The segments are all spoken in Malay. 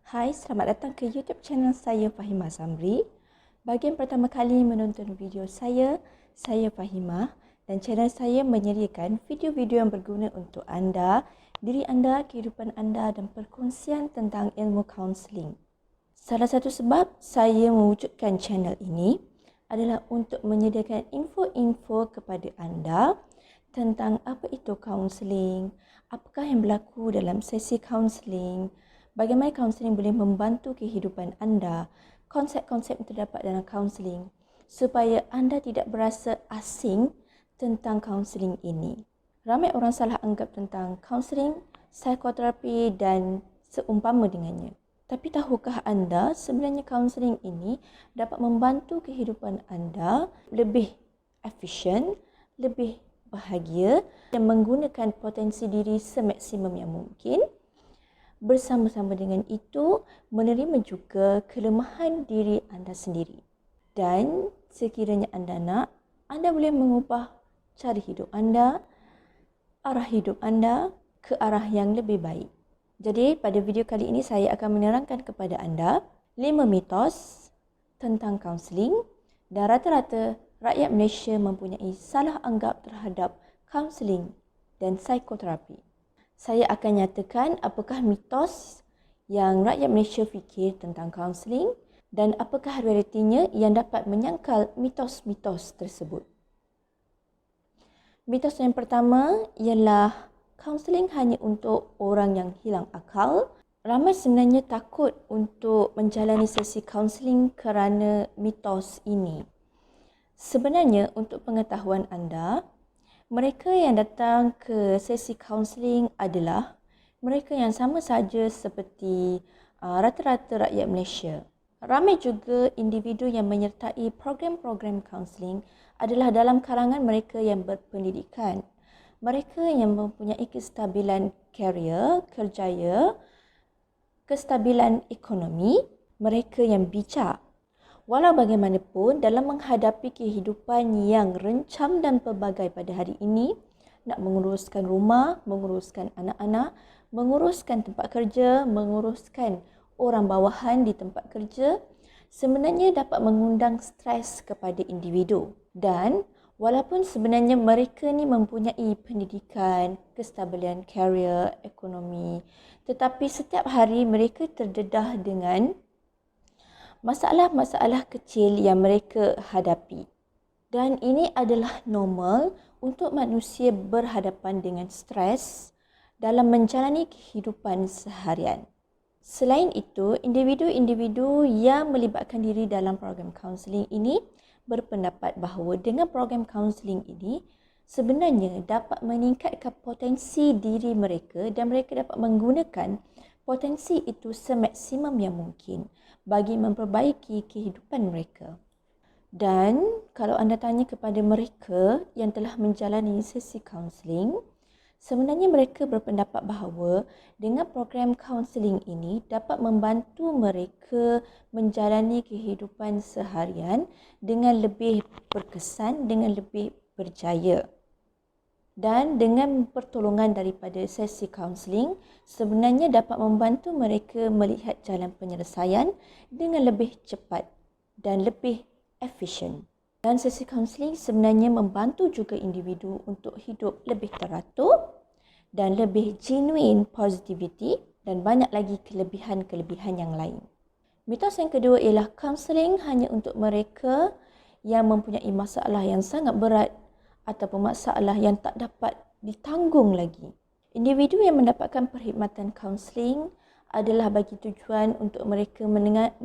Hai, selamat datang ke YouTube channel saya Fahimah Samri. Bagi yang pertama kali menonton video saya Fahimah dan channel saya menyediakan video-video yang berguna untuk anda, diri anda, kehidupan anda dan perkongsian tentang ilmu kaunseling. Salah satu sebab saya mewujudkan channel ini adalah untuk menyediakan info-info kepada anda tentang apa itu kaunseling, apakah yang berlaku dalam sesi kaunseling, bagaimana kaunseling boleh membantu kehidupan anda, konsep-konsep yang terdapat dalam kaunseling supaya anda tidak berasa asing tentang kaunseling ini. Ramai orang salah anggap tentang kaunseling, psikoterapi dan seumpama dengannya. Tapi tahukah anda sebenarnya kaunseling ini dapat membantu kehidupan anda lebih efisien, lebih bahagia dan menggunakan potensi diri semaksimum yang mungkin. Bersama-sama dengan itu, menerima juga kelemahan diri anda sendiri. Dan sekiranya anda nak, anda boleh mengubah cara hidup anda, arah hidup anda ke arah yang lebih baik. Jadi pada video kali ini saya akan menerangkan kepada anda 5 mitos tentang kaunseling dan rata-rata rakyat Malaysia mempunyai salah anggap terhadap kaunseling dan psikoterapi. Saya akan nyatakan apakah mitos yang rakyat Malaysia fikir tentang kaunseling dan apakah realitinya yang dapat menyangkal mitos-mitos tersebut. Mitos yang pertama ialah kaunseling hanya untuk orang yang hilang akal. Ramai sebenarnya takut untuk menjalani sesi kaunseling kerana mitos ini. Sebenarnya untuk pengetahuan anda, mereka yang datang ke sesi kaunseling adalah mereka yang sama saja seperti rata-rata rakyat Malaysia. Ramai juga individu yang menyertai program-program kaunseling adalah dalam kalangan mereka yang berpendidikan. Mereka yang mempunyai kestabilan karier, kerjaya, kestabilan ekonomi, mereka yang bijak. Walau bagaimanapun, dalam menghadapi kehidupan yang rencam dan pelbagai pada hari ini, nak menguruskan rumah, menguruskan anak-anak, menguruskan tempat kerja, menguruskan orang bawahan di tempat kerja, sebenarnya dapat mengundang stres kepada individu. Dan walaupun sebenarnya mereka ni mempunyai pendidikan, kestabilan karier, ekonomi, tetapi setiap hari mereka terdedah dengan masalah-masalah kecil yang mereka hadapi. Dan ini adalah normal untuk manusia berhadapan dengan stres dalam menjalani kehidupan seharian. Selain itu, individu-individu yang melibatkan diri dalam program kaunseling ini berpendapat bahawa dengan program kaunseling ini sebenarnya dapat meningkatkan potensi diri mereka dan mereka dapat menggunakan potensi itu semaksimum yang mungkin bagi memperbaiki kehidupan mereka. Dan kalau anda tanya kepada mereka yang telah menjalani sesi kaunseling, sebenarnya mereka berpendapat bahawa dengan program kaunseling ini dapat membantu mereka menjalani kehidupan seharian dengan lebih berkesan, dengan lebih berjaya. Dan dengan pertolongan daripada sesi kaunseling, sebenarnya dapat membantu mereka melihat jalan penyelesaian dengan lebih cepat dan lebih efisien. Dan sesi kaunseling sebenarnya membantu juga individu untuk hidup lebih teratur dan lebih genuine positivity dan banyak lagi kelebihan-kelebihan yang lain. Mitos yang kedua ialah kaunseling hanya untuk mereka yang mempunyai masalah yang sangat berat ataupun masalah yang tak dapat ditanggung lagi. Individu yang mendapatkan perkhidmatan kaunseling adalah bagi tujuan untuk mereka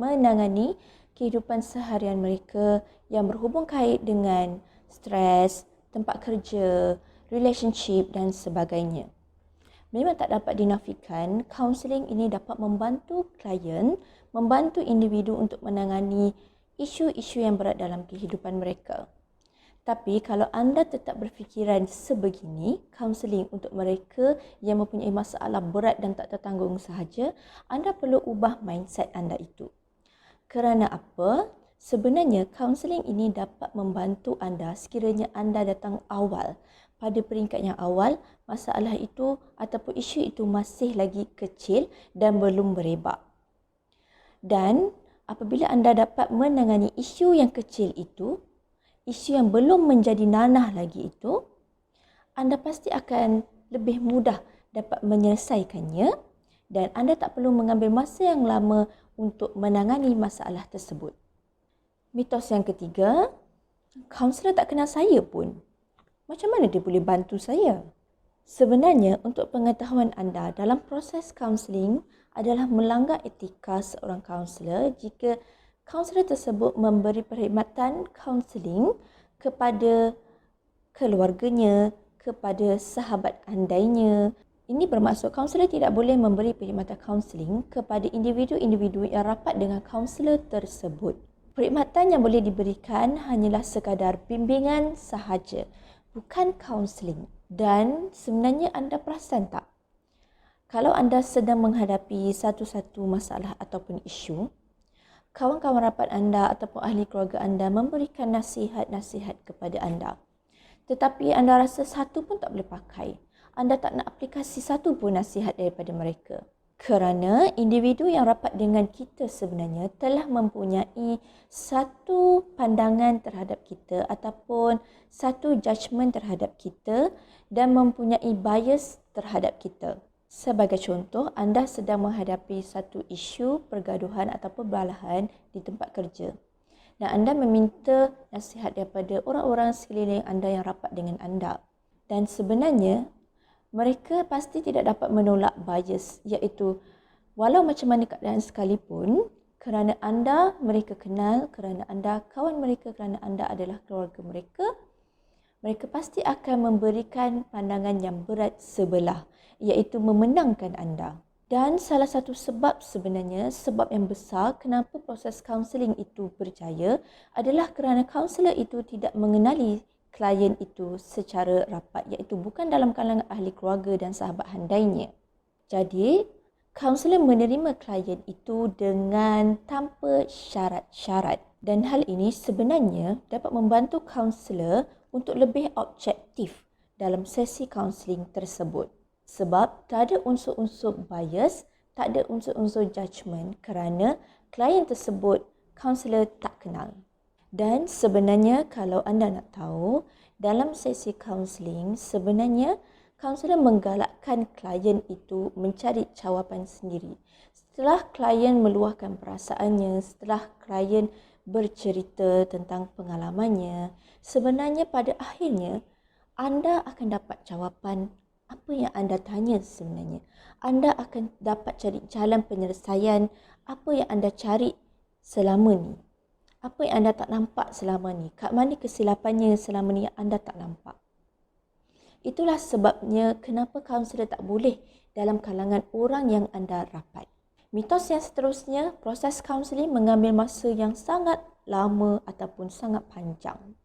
menangani kehidupan seharian mereka yang berhubung kait dengan stres, tempat kerja, relationship dan sebagainya. Memang tak dapat dinafikan, kaunseling ini dapat membantu klien, membantu individu untuk menangani isu-isu yang berat dalam kehidupan mereka. Tapi kalau anda tetap berfikiran sebegini, kaunseling untuk mereka yang mempunyai masalah berat dan tak tertanggung sahaja, anda perlu ubah mindset anda itu. Kerana apa? Sebenarnya kaunseling ini dapat membantu anda sekiranya anda datang awal. Pada peringkat yang awal, masalah itu ataupun isu itu masih lagi kecil dan belum berebak. Dan apabila anda dapat menangani isu yang kecil itu, isu yang belum menjadi nanah lagi itu, anda pasti akan lebih mudah dapat menyelesaikannya dan anda tak perlu mengambil masa yang lama untuk menangani masalah tersebut. Mitos yang ketiga, kaunselor tak kenal saya pun. Macam mana dia boleh bantu saya? Sebenarnya, untuk pengetahuan anda, dalam proses kaunseling adalah melanggar etika seorang kaunselor jika kaunselor tersebut memberi perkhidmatan kaunseling kepada keluarganya, kepada sahabat andainya. Ini bermaksud kaunselor tidak boleh memberi perkhidmatan kaunseling kepada individu-individu yang rapat dengan kaunselor tersebut. Perkhidmatan yang boleh diberikan hanyalah sekadar bimbingan sahaja, bukan kaunseling. Dan sebenarnya anda perasan tak? Kalau anda sedang menghadapi satu-satu masalah ataupun isu, kawan-kawan rapat anda ataupun ahli keluarga anda memberikan nasihat-nasihat kepada anda. Tetapi anda rasa satu pun tak boleh pakai. Anda tak nak aplikasi satu pun nasihat daripada mereka. Kerana individu yang rapat dengan kita sebenarnya telah mempunyai satu pandangan terhadap kita ataupun satu judgement terhadap kita dan mempunyai bias terhadap kita. Sebagai contoh, anda sedang menghadapi satu isu pergaduhan ataupun perlahan di tempat kerja. Dan anda meminta nasihat daripada orang-orang sekeliling anda yang rapat dengan anda. Dan sebenarnya, mereka pasti tidak dapat menolak bias, iaitu walau macam mana keadaan sekalipun, kerana anda mereka kenal, kerana anda kawan mereka, kerana anda adalah keluarga mereka, mereka pasti akan memberikan pandangan yang berat sebelah, iaitu memenangkan anda. Dan salah satu sebab sebenarnya, sebab yang besar kenapa proses kaunseling itu berjaya adalah kerana kaunselor itu tidak mengenali klien itu secara rapat, iaitu bukan dalam kalangan ahli keluarga dan sahabat handainya. Jadi, kaunselor menerima klien itu dengan tanpa syarat-syarat. Dan hal ini sebenarnya dapat membantu kaunselor untuk lebih objektif dalam sesi kaunseling tersebut. Sebab tak ada unsur-unsur bias, tak ada unsur-unsur judgement kerana klien tersebut kaunselor tak kenal. Dan sebenarnya kalau anda nak tahu, dalam sesi kaunseling sebenarnya kaunselor menggalakkan klien itu mencari jawapan sendiri. Setelah klien meluahkan perasaannya, setelah klien bercerita tentang pengalamannya, sebenarnya pada akhirnya anda akan dapat jawapan apa yang anda tanya sebenarnya. Anda akan dapat cari jalan penyelesaian apa yang anda cari selama ni. Apa yang anda tak nampak selama ni? Kat mana kesilapannya selama ni yang anda tak nampak? Itulah sebabnya kenapa kaunselor tak boleh dalam kalangan orang yang anda rapat. Mitos yang seterusnya, proses kaunseling mengambil masa yang sangat lama ataupun sangat panjang.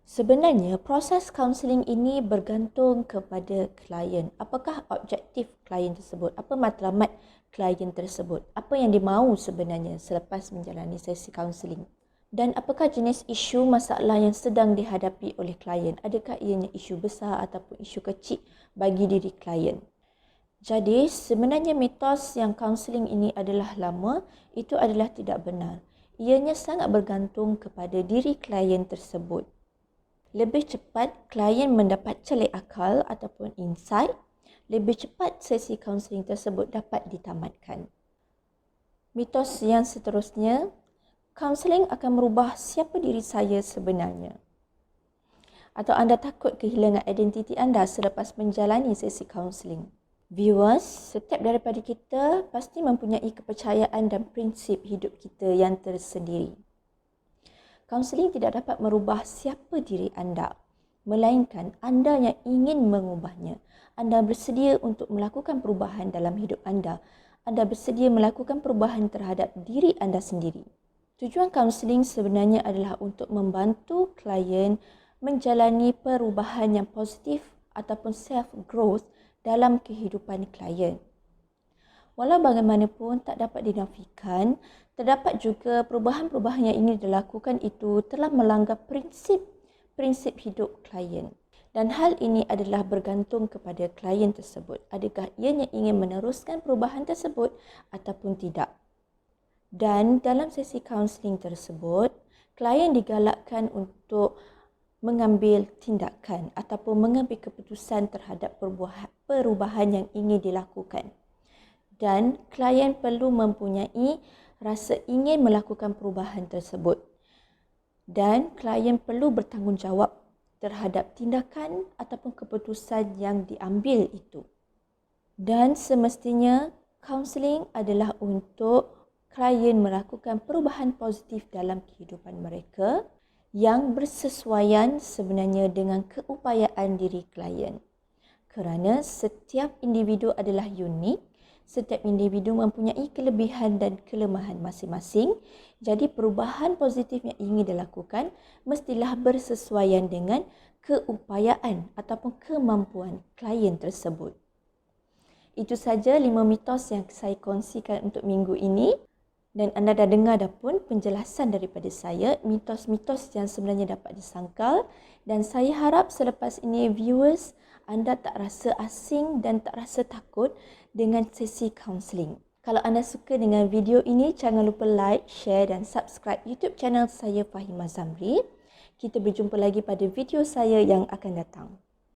Sebenarnya, proses kaunseling ini bergantung kepada klien. Apakah objektif klien tersebut? Apa matlamat klien tersebut? Apa yang dimahu sebenarnya selepas menjalani sesi kaunseling? Dan apakah jenis isu masalah yang sedang dihadapi oleh klien? Adakah ianya isu besar ataupun isu kecil bagi diri klien? Jadi, sebenarnya mitos yang kaunseling ini adalah lama, itu adalah tidak benar. Ianya sangat bergantung kepada diri klien tersebut. Lebih cepat klien mendapat celik akal ataupun insight, lebih cepat sesi kaunseling tersebut dapat ditamatkan. Mitos yang seterusnya, kaunseling akan merubah siapa diri saya sebenarnya. Atau anda takut kehilangan identiti anda selepas menjalani sesi kaunseling. Viewers, setiap daripada kita pasti mempunyai kepercayaan dan prinsip hidup kita yang tersendiri. Kaunseling tidak dapat merubah siapa diri anda, melainkan anda yang ingin mengubahnya. Anda bersedia untuk melakukan perubahan dalam hidup anda. Anda bersedia melakukan perubahan terhadap diri anda sendiri. Tujuan kaunseling sebenarnya adalah untuk membantu klien menjalani perubahan yang positif ataupun self-growth dalam kehidupan klien. Walau bagaimanapun tak dapat dinafikan, terdapat juga perubahan-perubahan yang ingin dilakukan itu telah melanggar prinsip hidup klien. Dan hal ini adalah bergantung kepada klien tersebut. Adakah ianya ingin meneruskan perubahan tersebut ataupun tidak. Dan dalam sesi kaunseling tersebut, klien digalakkan untuk mengambil tindakan ataupun mengambil keputusan terhadap perubahan yang ingin dilakukan. Dan klien perlu mempunyai rasa ingin melakukan perubahan tersebut. Dan klien perlu bertanggungjawab terhadap tindakan ataupun keputusan yang diambil itu. Dan semestinya kaunseling adalah untuk klien melakukan perubahan positif dalam kehidupan mereka yang bersesuaian sebenarnya dengan keupayaan diri klien. Kerana setiap individu adalah unik, setiap individu mempunyai kelebihan dan kelemahan masing-masing. Jadi perubahan positif yang ingin dilakukan mestilah bersesuaian dengan keupayaan ataupun kemampuan klien tersebut. Itu saja 5 mitos yang saya kongsikan untuk minggu ini. Dan anda dah dengar dah pun penjelasan daripada saya, mitos-mitos yang sebenarnya dapat disangkal. Dan saya harap selepas ini viewers anda tak rasa asing dan tak rasa takut dengan sesi kaunseling. Kalau anda suka dengan video ini, jangan lupa like, share dan subscribe YouTube channel saya Fahimah Zamri. Kita berjumpa lagi pada video saya yang akan datang.